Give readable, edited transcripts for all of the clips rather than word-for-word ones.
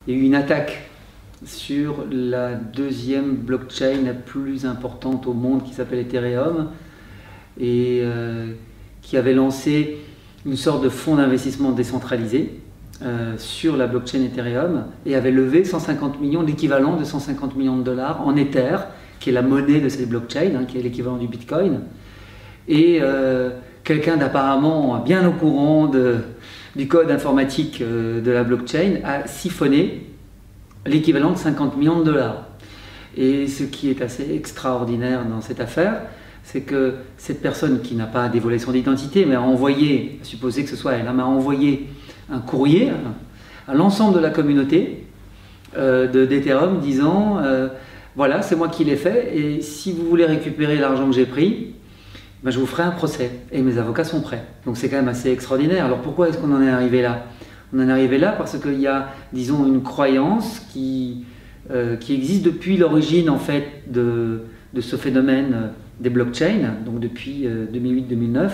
Il y a eu une attaque sur la deuxième blockchain la plus importante au monde qui s'appelle Ethereum et qui avait lancé une sorte de fonds d'investissement décentralisé sur la blockchain Ethereum et avait levé 150 millions, l'équivalent de 150 millions de dollars en Ether, qui est la monnaie de cette blockchain, qui est l'équivalent du Bitcoin. Et quelqu'un d'apparemment bien au courant du code informatique de la blockchain a siphonné l'équivalent de 50 millions de dollars. Et ce qui est assez extraordinaire dans cette affaire, c'est que cette personne qui n'a pas dévoilé son identité, mais a envoyé, supposé que ce soit elle, m'a envoyé un courrier à l'ensemble de la communauté d'Ethereum disant voilà, c'est moi qui l'ai fait, et si vous voulez récupérer l'argent que j'ai pris, ben, je vous ferai un procès, et mes avocats sont prêts. Donc c'est quand même assez extraordinaire. Alors pourquoi est-ce qu'on en est arrivé là? On en est arrivé là parce qu'il y a, disons, une croyance qui existe depuis l'origine en fait de ce phénomène des blockchains, donc depuis 2008-2009,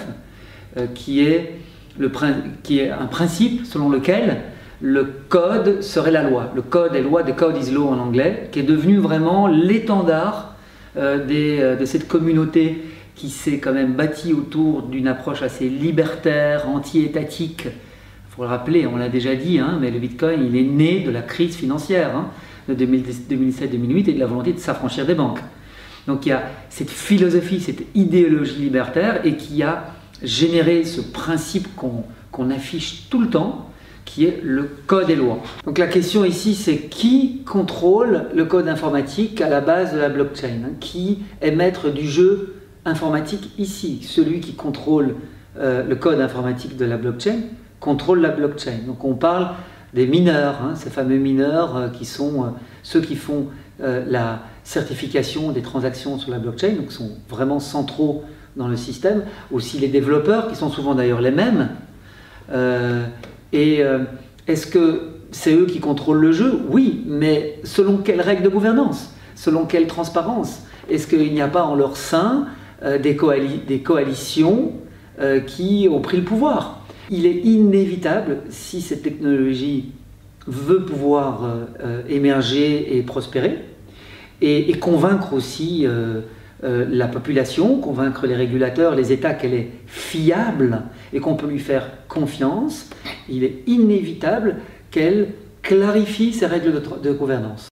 qui est un principe selon lequel le code serait la loi. Le code est loi, the code is law en anglais, qui est devenu vraiment l'étendard de cette communauté qui s'est quand même bâtie autour d'une approche assez libertaire, anti-étatique. Il faut le rappeler, on l'a déjà dit, mais le Bitcoin, il est né de la crise financière de 2007-2008 et de la volonté de s'affranchir des banques. Donc il y a cette philosophie, cette idéologie libertaire et qui a généré ce principe qu'on affiche tout le temps, qui est le code et loi. Donc la question ici, c'est qui contrôle le code informatique à la base de la blockchain? Qui est maître du jeu informatique ici? Celui qui contrôle le code informatique de la blockchain contrôle la blockchain. Donc on parle des mineurs, ces fameux mineurs qui sont ceux qui font la certification des transactions sur la blockchain, donc sont vraiment centraux dans le système. Aussi les développeurs, qui sont souvent d'ailleurs les mêmes. Est-ce que c'est eux qui contrôlent le jeu? Oui, mais selon quelles règles de gouvernance? Selon quelle transparence? Est-ce qu'il n'y a pas en leur sein des coalitions qui ont pris le pouvoir? Il est inévitable, si cette technologie veut pouvoir émerger et prospérer, et convaincre aussi la population, convaincre les régulateurs, les États qu'elle est fiable et qu'on peut lui faire confiance, il est inévitable qu'elle clarifie ses règles de gouvernance.